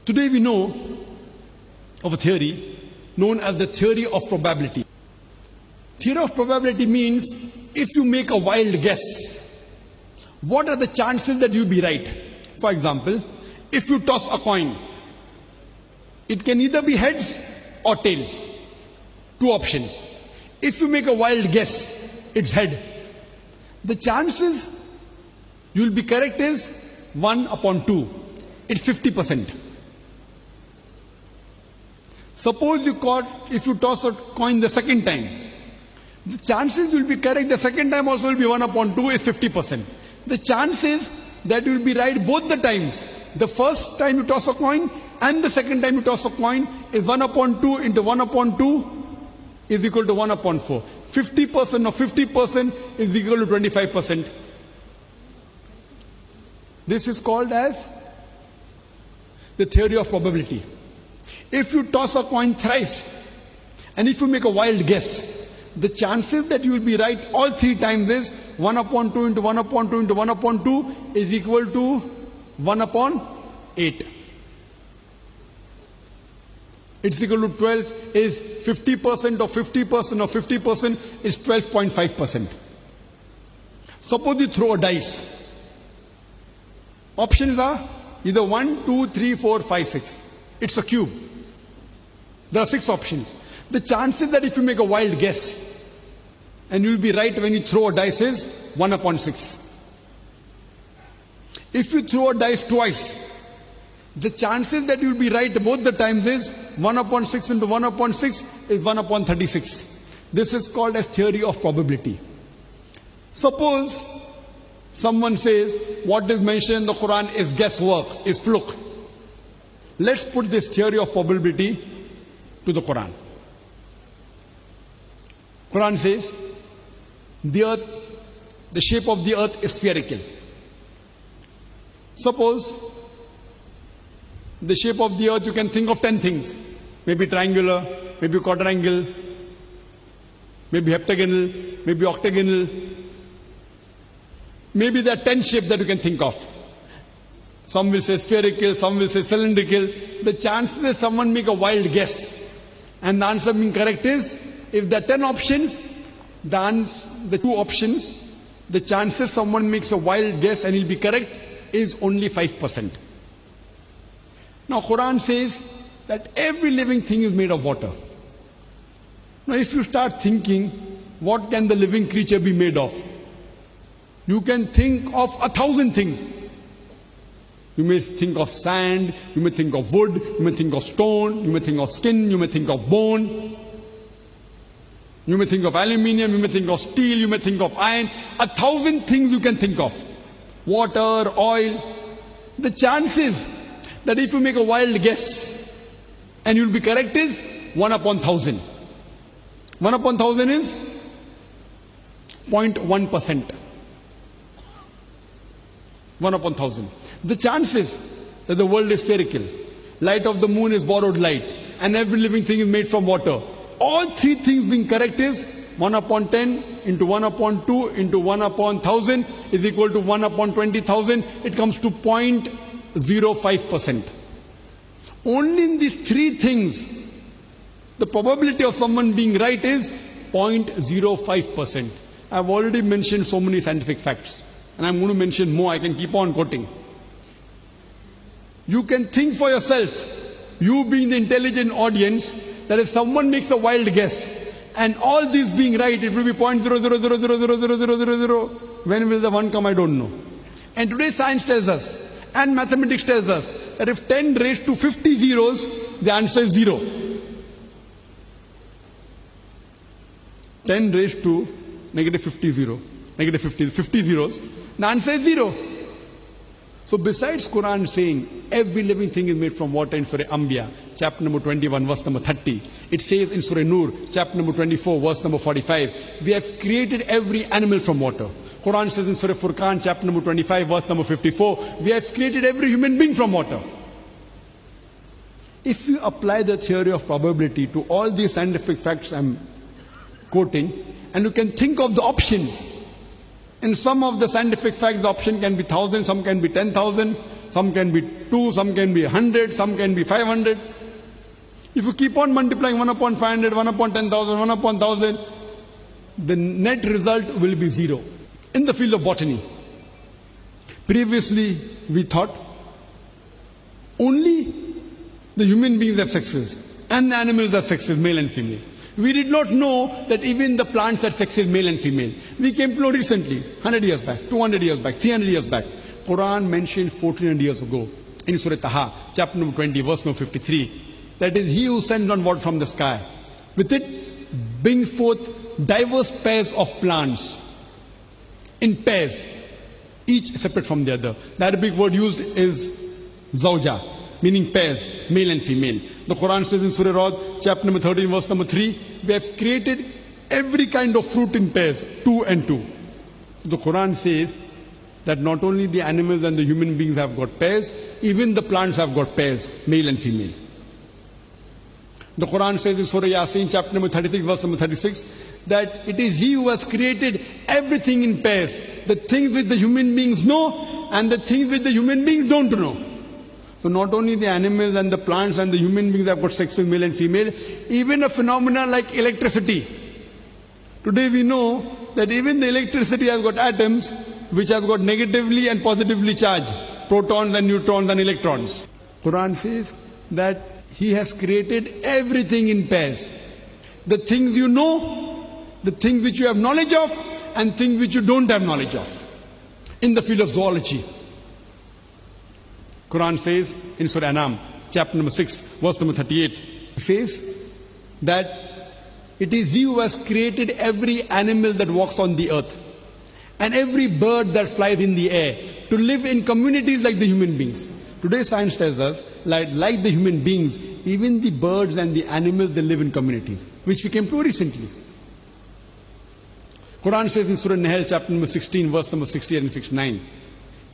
Today we know of a theory known as the theory of probability. Theory of probability means if you make a wild guess, what are the chances that you'll be right? For example, if you toss a coin, it can either be heads or tails. Two options. If you make a wild guess, it's head. The chances you'll be correct is 1 upon 2. It's 50%. Suppose if you toss a coin the second time, the chances you'll be correct the second time also will be 1 upon 2 is 50%. The chances that you'll be right both the times, the first time you toss a coin and the second time you toss a coin, is 1 upon 2 into 1 upon 2 is equal to 1 upon 4. 50% of 50% is equal to 25%. This is called as the theory of probability. If you toss a coin thrice and if you make a wild guess, the chances that you will be right all three times is 1 upon 2 into 1 upon 2 into 1 upon 2 is equal to 1 upon 8. It's equal to 12 is 50% of 50% of 50% is 12.5%. Suppose you throw a dice. Options are either 1, 2, 3, 4, 5, 6. It's a cube. There are 6 options. The chances that if you make a wild guess and you'll be right when you throw a dice is 1 upon 6. If you throw a dice twice, the chances that you'll be right both the times is 1 upon 6 into 1 upon 6 is 1 upon 36. This is called as theory of probability. Suppose someone says what is mentioned in the Quran is guesswork, is fluke. Let's put this theory of probability to the Quran. Quran says the shape of the earth is spherical. Suppose the shape of the earth, you can think of 10 things. Maybe triangular, maybe quadrangle, maybe heptagonal, maybe octagonal. Maybe there are 10 shapes that you can think of. Some will say spherical, some will say cylindrical. The chances that someone make a wild guess and the answer being correct is, if there are 10 options, the 2 options, the chances someone makes a wild guess and he'll be correct is only 5%. Now Quran says that every living thing is made of water. Now if you start thinking, what can the living creature be made of? You can think of 1,000 things. You may think of sand, you may think of wood, you may think of stone, you may think of skin, you may think of bone. You may think of aluminium, you may think of steel, you may think of iron. 1,000 things you can think of. Water, oil. The chances that if you make a wild guess and you'll be correct is 1 upon 1,000. 1 upon 1,000 is 0.1%. 1 upon 1,000. The chances that the world is spherical, light of the moon is borrowed light, and every living thing is made from water. All 3 things being correct is 1 upon 10 into 1 upon 2 into 1 upon 1,000 is equal to 1 upon 20,000. It comes to 0.05%. Only in these 3 things, the probability of someone being right is 0.05%. I've already mentioned so many scientific facts, and I'm going to mention more. I can keep on quoting. You can think for yourself, you being the intelligent audience, that if someone makes a wild guess, and all these being right, it will be 0.0000000. When will the 1 come? I don't know. And today science tells us, and mathematics tells us, that if 10 raised to 50 zeros, the answer is 0. 10 raised to negative 50 zeros, the answer is 0. So besides Quran saying every living thing is made from water in Surah Anbiya, chapter number 21, verse number 30. It says in Surah Nur, chapter number 24, verse number 45, we have created every animal from water. Quran says in Surah Furqan, chapter number 25, verse number 54, we have created every human being from water. If you apply the theory of probability to all these scientific facts I'm quoting, and you can think of the options, in some of the scientific facts, the option can be 1,000, some can be 10,000, some can be 2, some can be 100, some can be 500. If you keep on multiplying 1 upon 500, 1 upon 10,000, 1 upon 1,000, the net result will be 0. In the field of botany, previously we thought only the human beings have sexes and the animals have sexes, male and female. We did not know that even the plants have sexes, male and female. We came to know recently, 100 years back, 200 years back, 300 years back. Quran mentioned 1400 years ago in Surah Taha, chapter number 20, verse number 53. That is, he who sends down water from the sky. With it brings forth diverse pairs of plants. In pairs, each separate from the other. The Arabic word used is zawja, meaning pairs, male and female. The Quran says in Surah Ra'd, chapter number 13, verse number 3, we have created every kind of fruit in pairs, 2 and 2. The Quran says that not only the animals and the human beings have got pairs, even the plants have got pairs, male and female. The Quran says in Surah Yasin, chapter number 36, verse number 36, that it is He who has created everything in pairs, the things which the human beings know and the things which the human beings don't know. So not only the animals and the plants and the human beings have got sexes, male and female, even a phenomena like electricity. Today we know that even the electricity has got atoms which has got negatively and positively charged, protons and neutrons and electrons. Quran says that He has created everything in pairs. The things you know, the things which you have knowledge of, and things which you don't have knowledge of. In the field of zoology, Quran says in Surah Anam, chapter number 6, verse number 38, it says that it is He who has created every animal that walks on the earth and every bird that flies in the air to live in communities like the human beings. Today science tells us, like the human beings, even the birds and the animals, they live in communities, which we came to recently. Quran says in Surah Nahl, chapter number 16, verse number 68 and 69,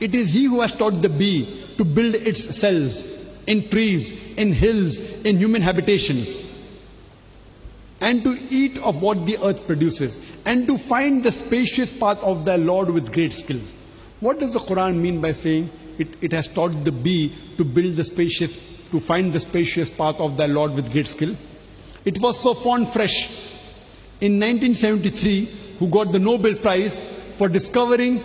it is He who has taught the bee to build its cells in trees, in hills, in human habitations, and to eat of what the earth produces, and to find the spacious path of their Lord with great skill. What does the Quran mean by saying it has taught the bee to build the spacious, to find the spacious path of their Lord with great skill? It was Sir Fawn Fresh in 1973 who got the Nobel Prize for discovering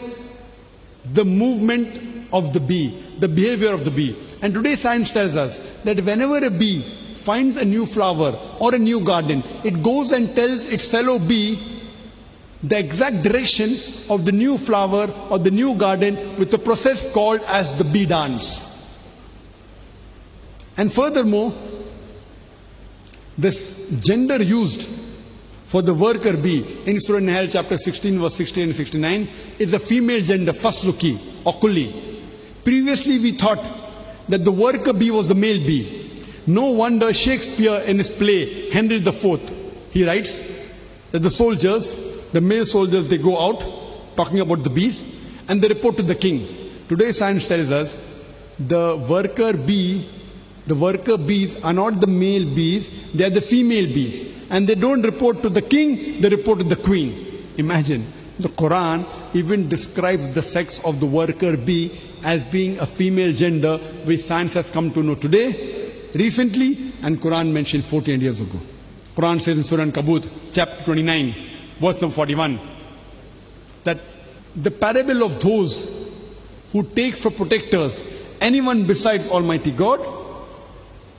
the movement of the bee, the behavior of the bee. And today science tells us that whenever a bee finds a new flower or a new garden, it goes and tells its fellow bee the exact direction of the new flower or the new garden with a process called as the bee dance. And furthermore, this gender used for the worker bee in Surah Nahl chapter 16 verse 60 and 69 is the female gender, fasluki or kulli. Previously we thought that the worker bee was the male bee. No wonder Shakespeare in his play Henry IV, he writes that the soldiers, the male soldiers, they go out talking about the bees and they report to the king. Today science tells us the worker bees are not the male bees, they are the female bees. And they don't report to the king, they report to the queen. Imagine, the Quran even describes the sex of the worker bee as being a female gender, which science has come to know today, recently, and Quran mentions 14 years ago. Quran says in Surah An-Kabut, chapter 29, verse number 41, that the parable of those who take for protectors anyone besides Almighty God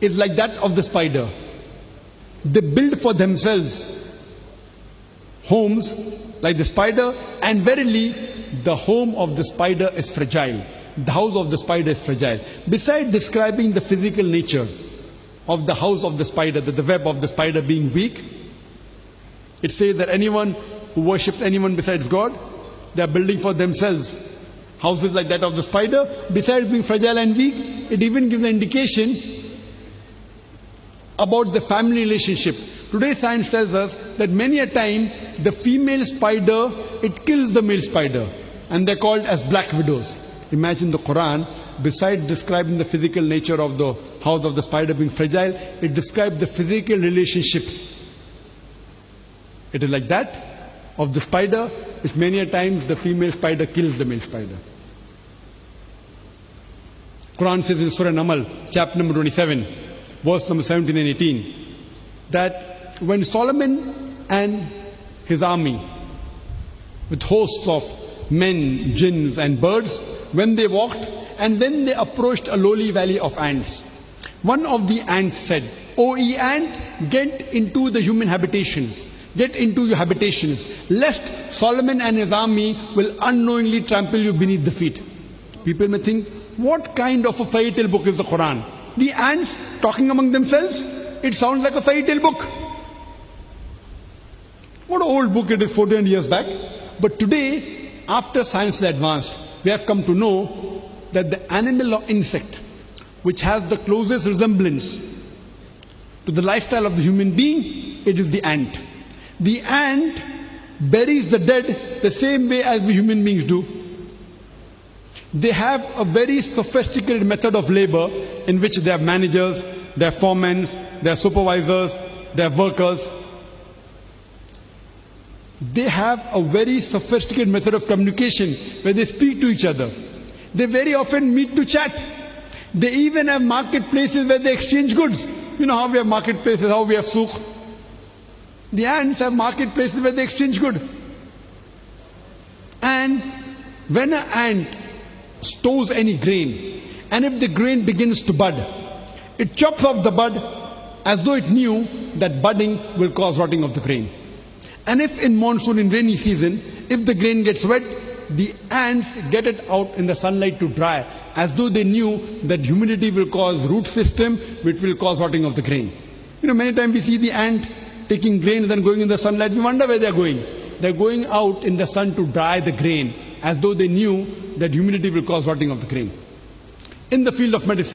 is like that of the spider. They build for themselves homes like the spider, and verily the home of the spider is fragile. The house of the spider is fragile. Besides describing the physical nature of the house of the spider, that the web of the spider being weak, it says that anyone who worships anyone besides God, they are building for themselves houses like that of the spider. Besides being fragile and weak, it even gives an indication about the family relationship. Today science tells us that many a time the female spider, it kills the male spider, and they're called as black widows. Imagine the Quran, besides describing the physical nature of the house of the spider being fragile, it describes the physical relationships. It is like that of the spider, which many a times the female spider kills the male spider. Quran says in Surah Namal, chapter number 27, verse number 17 and 18, that when Solomon and his army, with hosts of men, jinns and birds, when they walked and when they approached a lowly valley of ants, one of the ants said, "O ye ant, get into the human habitations. Get into your habitations, lest Solomon and his army will unknowingly trample you beneath the feet." People may think, what kind of a fairy tale book is the Quran? The ants talking among themselves? It sounds like a fairy tale book. What an old book it is, 14 years back. But today, after science has advanced, we have come to know that the animal or insect which has the closest resemblance to the lifestyle of the human being, it is the ant. The ant buries the dead the same way as the human beings do. They have a very sophisticated method of labor in which they have managers, they have foremen, they have supervisors, they have workers. They have a very sophisticated method of communication where they speak to each other. They very often meet to chat. They even have marketplaces where they exchange goods. You know how we have marketplaces, how we have souk. The ants have marketplaces where they exchange goods. And when an ant stores any grain, and if the grain begins to bud, it chops off the bud as though it knew that budding will cause rotting of the grain. And if in monsoon, in rainy season, if the grain gets wet, the ants get it out in the sunlight to dry, as though they knew that humidity will cause root system, which will cause rotting of the grain. You know, many times we see the ant taking grain and then going in the sunlight. We wonder where they are going. They are going out in the sun to dry the grain, as though they knew that humidity will cause rotting of the grain. In the field of medicine,